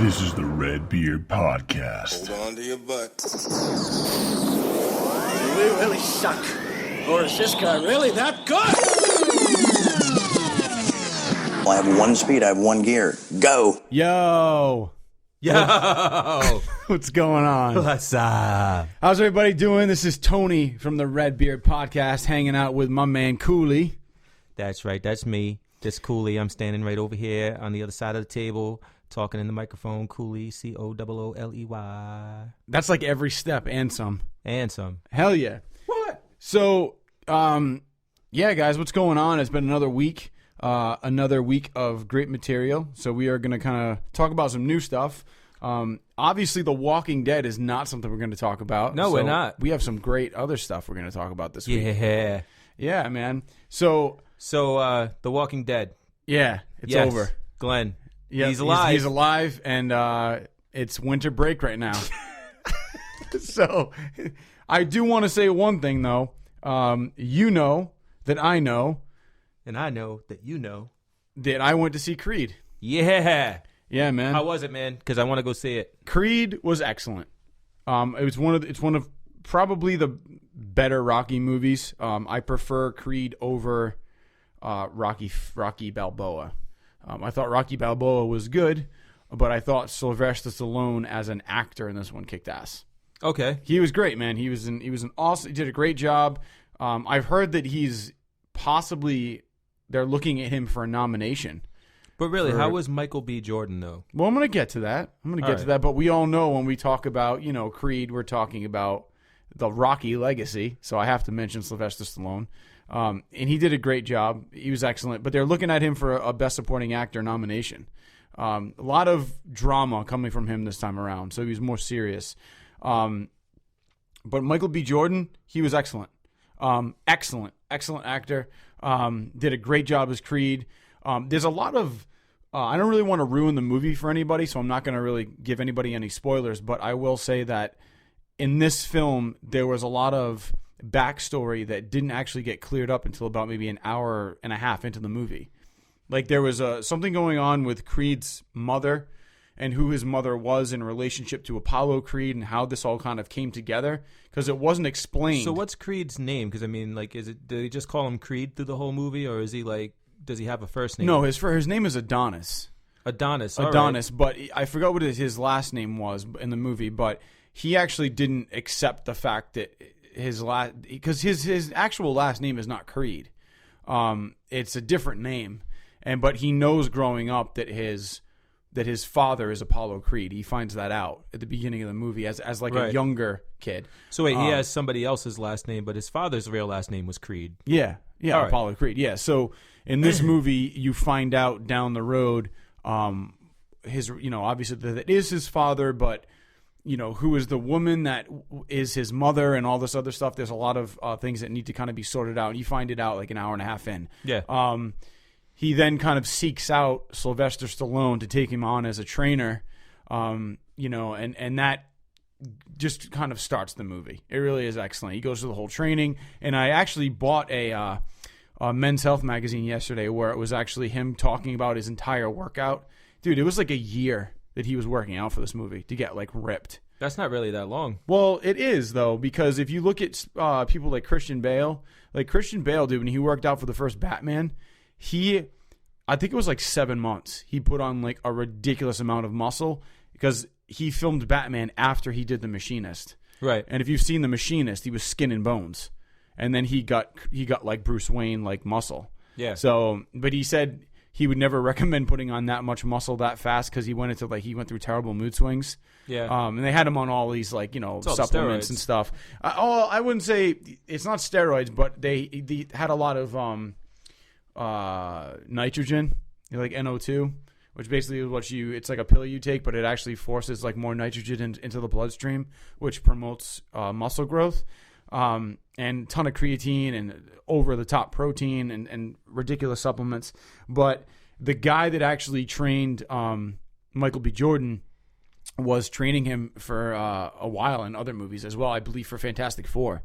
This is the Red Beard Podcast. Hold on to your butt. Do we really suck? Or is this guy really that good? I have one speed, I have one gear. Go! Yo! What's going on? What's up? How's everybody doing? This is Tony from the Red Beard Podcast, hanging out with my man Cooley. That's right. That's me. This Cooley. I'm standing right over here on the other side of the table, talking in the microphone. Cooley, Cooley. That's like every step and some. And some. Hell yeah. What? So, yeah, guys, what's going on? It's been another week of great material. So we are going to kind of talk about some new stuff. Obviously, The Walking Dead is not something we're going to talk about. No, we're not. We have some great other stuff we're going to talk about this week. Yeah. Yeah, man. So, The Walking Dead. yeah, it's Yes. over. Glenn. Yeah, He's alive. He's alive, and it's winter break right now. So, I do want to say one thing, though. You know that I know And I know that you know. that I went to see Creed. Yeah. Yeah, man. How was it, man? Because I want to go see it. Creed was excellent. It's one of probably the better Rocky movies. I prefer Creed over Rocky Balboa. I thought Rocky Balboa was good, but I thought Sylvester Stallone as an actor in this one kicked ass. Okay. He was great, man. He was an awesome. He did a great job. I've heard that they're looking at him for a nomination. But really, how was Michael B. Jordan, though? Well, I'm going to get to that. But we all know when we talk about, Creed, we're talking about the Rocky legacy. So I have to mention Sylvester Stallone. And he did a great job. He was excellent. But they're looking at him for a Best Supporting Actor nomination. A lot of drama coming from him this time around. So he was more serious. But Michael B. Jordan, he was excellent. Excellent actor. Did a great job as Creed. There's a lot of I don't really want to ruin the movie for anybody, so I'm not going to really give anybody any spoilers, but I will say that in this film, there was a lot of backstory that didn't actually get cleared up until about maybe an hour and a half into the movie. Like there was something going on with Creed's mother and who his mother was in relationship to Apollo Creed and how this all kind of came together because it wasn't explained. So what's Creed's name? Because, I mean, like, do they just call him Creed through the whole movie, or is he like... Does he have a first name? No, his name is Adonis. Adonis. Adonis, but I forgot what his last name was in the movie. But he actually didn't accept the fact that because his actual last name is not Creed. It's a different name, but he knows growing up that his father is Apollo Creed. He finds that out at the beginning of the movie as like a younger kid. So wait, he has somebody else's last name, but his father's real last name was Creed. Yeah, All Apollo right. Creed. Yeah, so in this movie, you find out down the road, obviously that is his father, but who is the woman that is his mother and all this other stuff. There's a lot of things that need to kind of be sorted out. You find it out like an hour and a half in. Yeah. He then kind of seeks out Sylvester Stallone to take him on as a trainer, and that just kind of starts the movie. It really is excellent. He goes through the whole training, and I actually bought a Men's Health magazine yesterday where it was actually him talking about his entire workout. Dude, it was like a year that he was working out for this movie to get like ripped. That's not really that long. Well, it is though, because if you look at people like Christian Bale, dude, when he worked out for the first Batman, I think it was like 7 months. He put on like a ridiculous amount of muscle because he filmed Batman after he did The Machinist. Right. And if you've seen The Machinist, he was skin and bones. And then he got like Bruce Wayne, like muscle. Yeah. So, but he said he would never recommend putting on that much muscle that fast because he went through terrible mood swings. Yeah. And they had him on all these like supplements and stuff. I wouldn't say it's not steroids, but they had a lot of nitrogen, like NO2, which basically is it's like a pill you take, but it actually forces like more nitrogen into the bloodstream, which promotes muscle growth. And ton of creatine and over-the-top protein and ridiculous supplements. But the guy that actually trained Michael B. Jordan was training him for a while in other movies as well, I believe for Fantastic Four.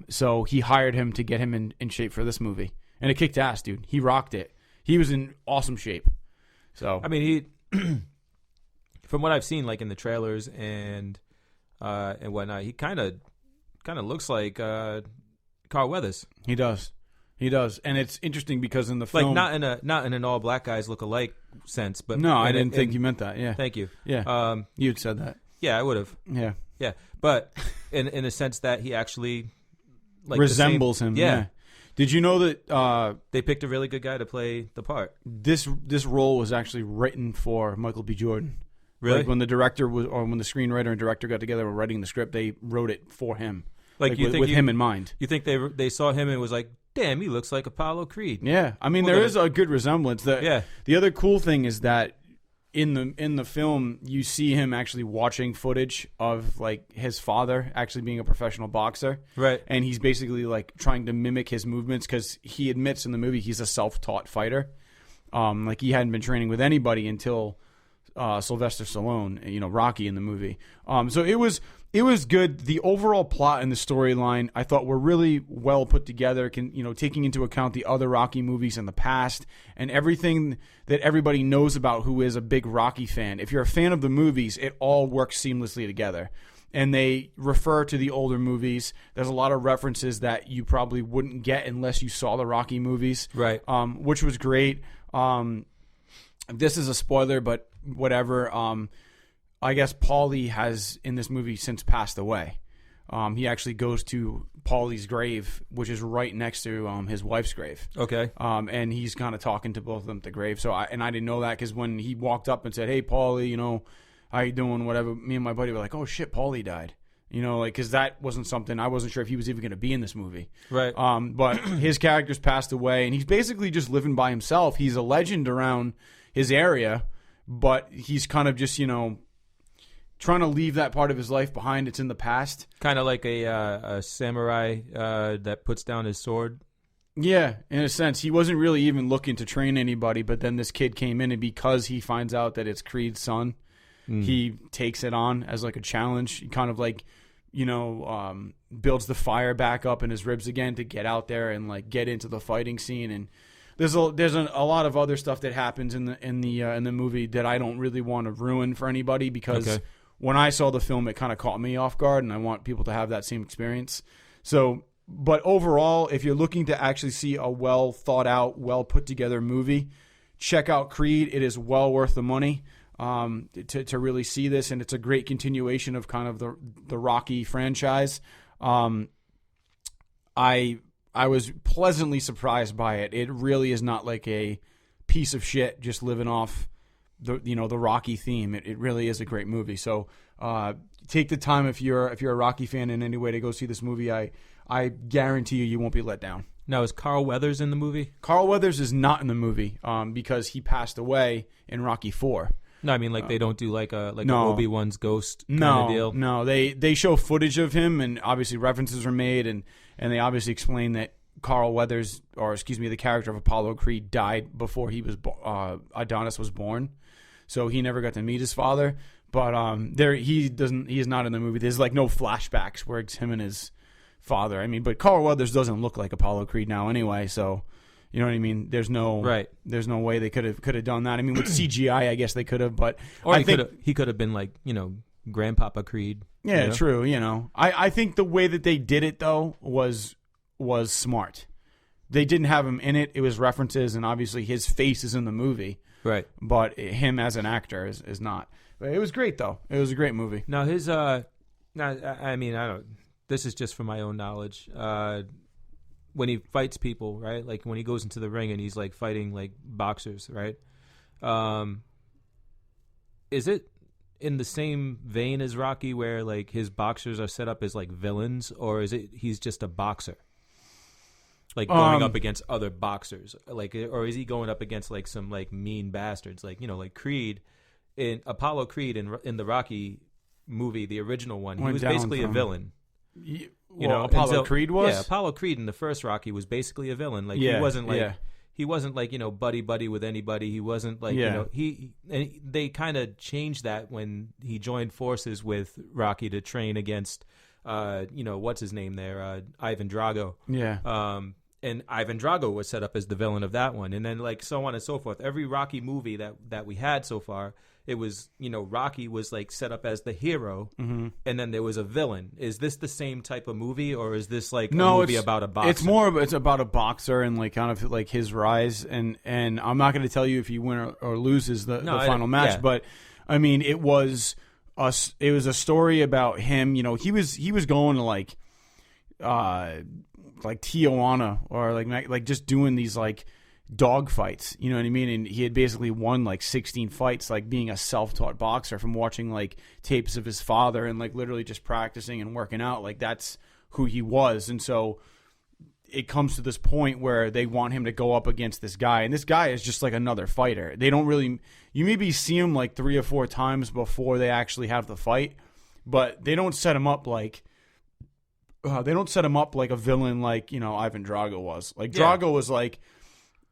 So he hired him to get him in shape for this movie. And it kicked ass, dude. He rocked it. He was in awesome shape. So I mean, from what I've seen, like in the trailers and whatnot, he kind of looks like Carl Weathers. He does, and it's interesting because in the film, like not in an all black guys look alike sense, but no, I didn't think you meant that. Yeah, thank you. Yeah, you'd said that. Yeah, I would have. Yeah, but in a sense that he actually like resembles him. Yeah. Did you know that they picked a really good guy to play the part? This role was actually written for Michael B. Jordan. Really? Like when the director when the screenwriter and director got together and were writing the script, they wrote it for him. Like you think with him in mind. You think they saw him and was like, damn, he looks like Apollo Creed. Yeah, I mean there is a good resemblance. The other cool thing is that in the film you see him actually watching footage of like his father actually being a professional boxer, right? And he's basically like trying to mimic his movements because he admits in the movie he's a self-taught fighter. Like he hadn't been training with anybody until Sylvester Stallone, Rocky in the movie. So it was good. The overall plot and the storyline I thought were really well put together. Taking into account the other Rocky movies in the past and everything that everybody knows about who is a big Rocky fan. If you're a fan of the movies, it all works seamlessly together. And they refer to the older movies. There's a lot of references that you probably wouldn't get unless you saw the Rocky movies, right? Which was great. This is a spoiler, but whatever. I guess Paulie has in this movie since passed away. He actually goes to Paulie's grave, which is right next to his wife's grave. Okay. And he's kind of talking to both of them at the grave. So I didn't know that because when he walked up and said, "Hey, Paulie, how you doing?" Whatever. Me and my buddy were like, "Oh shit, Paulie died." Because that wasn't something I wasn't sure if he was even going to be in this movie. Right. But his character's passed away, and he's basically just living by himself. He's a legend around his area, but he's kind of just trying to leave that part of his life behind. It's in the past. Kind of like a samurai that puts down his sword. Yeah, in a sense. He wasn't really even looking to train anybody, but then this kid came in, and because he finds out that it's Creed's son, he takes it on as like a challenge. He kind of like, builds the fire back up in his ribs again to get out there and like get into the fighting scene. And there's a lot of other stuff that happens in the movie that I don't really want to ruin for anybody because when I saw the film, it kind of caught me off guard, and I want people to have that same experience. So, but overall, if you're looking to actually see a well thought out, well put together movie, check out Creed. It is well worth the money to really see this, and it's a great continuation of kind of the Rocky franchise. I was pleasantly surprised by it. It really is not like a piece of shit just living off the Rocky theme. It really is a great movie. So take the time if you're a Rocky fan in any way to go see this movie. I guarantee you won't be let down. Now, is Carl Weathers in the movie? Carl Weathers is not in the movie because he passed away in Rocky IV. No, I mean like they don't do like an Obi-Wan's ghost kind of deal. No, they show footage of him, and obviously references are made, and they obviously explain that Carl Weathers, the character of Apollo Creed, died before Adonis was born, so he never got to meet his father. But he is not in the movie. There's like no flashbacks where it's him and his father. I mean, but Carl Weathers doesn't look like Apollo Creed now anyway, so. You know what I mean? There's no way they could have done that. I mean, with CGI, I guess they could have, but he could have been like Grandpapa Creed. Yeah, true. I think the way that they did it though was smart. They didn't have him in it. It was references, and obviously his face is in the movie, right? But him as an actor is not. But it was great though. It was a great movie. Now his I mean I don't. This is just for my own knowledge. When he fights people, right? Like when he goes into the ring and he's like fighting like boxers, right? Is it in the same vein as Rocky where like his boxers are set up as like villains, or is it he's just a boxer? Like going up against other boxers, like, or is he going up against like some like mean bastards, like like Creed, Apollo Creed in the Rocky movie, the original one, he was basically a villain. Apollo Creed was? Yeah, Apollo Creed in the first Rocky was basically a villain. Like he wasn't like buddy with anybody. He wasn't like they kind of changed that when he joined forces with Rocky to train against what's his name there, Ivan Drago. Yeah. And Ivan Drago was set up as the villain of that one, and then like so on and so forth. Every Rocky movie that we had so far it was, Rocky was like set up as the hero, and then there was a villain. Is this the same type of movie, or is this like a movie about a boxer? It's about a boxer and like kind of like his rise. And I'm not going to tell you if he win or loses the final match, but I mean, it was a story about him. He was going to like Tijuana or like just doing these like dog fights, you know what I mean? And he had basically won like 16 fights, like being a self-taught boxer from watching like tapes of his father and like literally just practicing and working out. Like that's who he was. And so it comes to this point where they want him to go up against this guy, and this guy is just like another fighter. They don't really, you maybe see him like 3 or 4 times before they actually have the fight, but they don't set him up like a villain like, Ivan Drago was. Like Drago was like,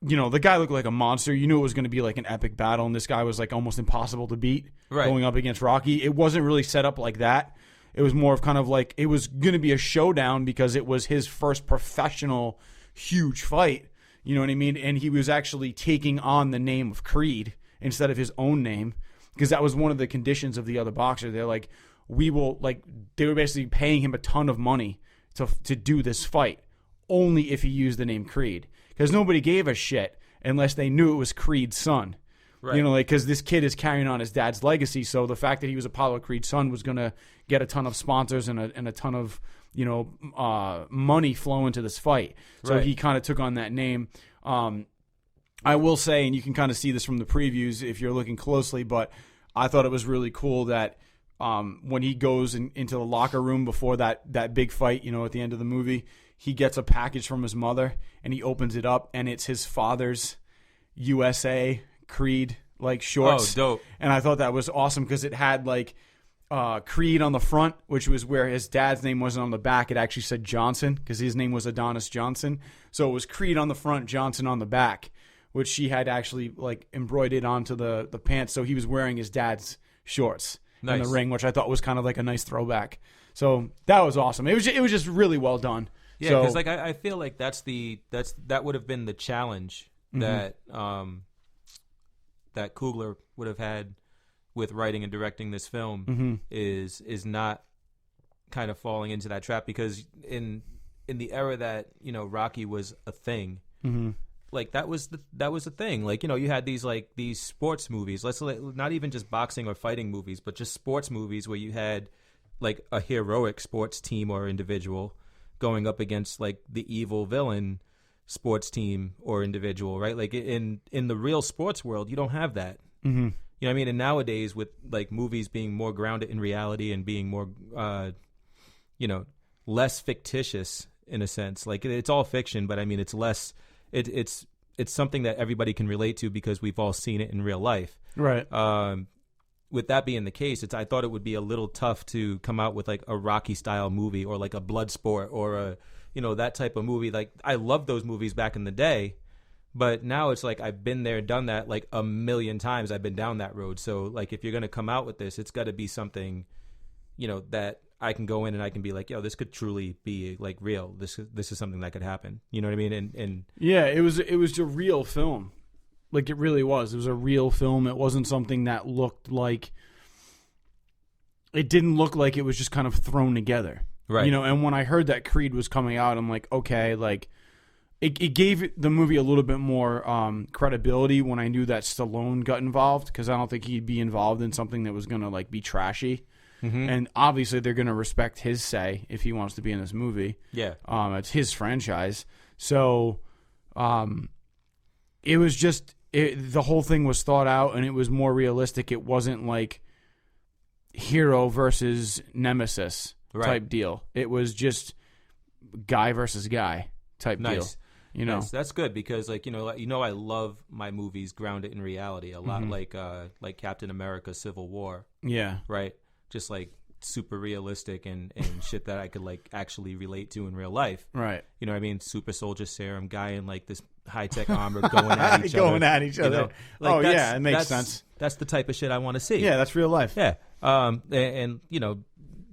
the guy looked like a monster. You knew it was going to be like an epic battle, and this guy was like almost impossible to beat going up against Rocky. It wasn't really set up like that. It was more of kind of like it was going to be a showdown because it was his first professional huge fight. You know what I mean? And he was actually taking on the name of Creed instead of his own name, because that was one of the conditions of the other boxer. They're like, they were basically paying him a ton of money to do this fight only if he used the name Creed. Because nobody gave a shit unless they knew it was Creed's son. Right. Because this kid is carrying on his dad's legacy. So the fact that he was Apollo Creed's son was going to get a ton of sponsors and a ton of, money flow into this fight. So he kind of took on that name. I will say, and you can kind of see this from the previews if you're looking closely, but I thought it was really cool that when he goes into the locker room before that big fight, at the end of the movie, he gets a package from his mother and he opens it up and it's his father's USA Creed like shorts. Oh, dope. And I thought that was awesome because it had like Creed on the front, which was where his dad's name wasn't on the back. It actually said Johnson because his name was Adonis Johnson. So it was Creed on the front, Johnson on the back, which she had actually like embroidered onto the pants. So he was wearing his dad's shorts in the ring, which I thought was kind of like a nice throwback. So that was awesome. It was just really well done. Yeah, because I feel like that would have been the challenge that that Coogler would have had with writing and directing this film is not kind of falling into that trap, because in the era that Rocky was a thing, like that was a thing. Like you had these sports movies. Not even just boxing or fighting movies, but just sports movies where you had like a heroic sports team or individual going up against like the evil villain sports team or individual, right? Like in the real sports world, you don't have that. You know what I mean? And nowadays with like movies being more grounded in reality and being more, less fictitious in a sense, like it's all fiction, but I mean, it's less, it's something that everybody can relate to because we've all seen it in real life. Right. With that being the case, I thought it would be a little tough to come out with like a Rocky style movie or like a Bloodsport or a, that type of movie. Like I loved those movies back in the day, but now it's like I've been there, done that like a million times. I've been down that road. So like if you're going to come out with this, it's got to be something, that I can go in and I can be like, yo, this could truly be like real. This is something that could happen. You know what I mean? And yeah, it was a real film. Like it really was. It was a real film. It wasn't something that looked like. It didn't look like it was just kind of thrown together, right? And when I heard that Creed was coming out, I'm like, okay, like it gave the movie a little bit more credibility when I knew that Stallone got involved, because I don't think he'd be involved in something that was gonna like be trashy. And obviously they're gonna respect his say if he wants to be in this movie. Yeah, it's his franchise, so it was just. The whole thing was thought out, and it was more realistic. It wasn't like hero versus nemesis type deal. It was just guy versus guy type deal. Nice. That's good, because like I love my movies grounded in reality a lot, like Captain America: Civil War. Yeah, right. Just like super realistic and shit that I could like actually relate to in real life. Right. You know what I mean? Super soldier serum, guy in like this high-tech armor going at each other. Like, it makes sense. That's the type of shit I want to see. Yeah, that's real life. Yeah. And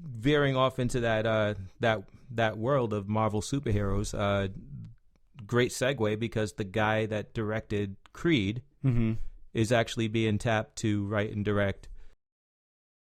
veering off into that world of Marvel superheroes, great segue, because the guy that directed Creed is actually being tapped to write and direct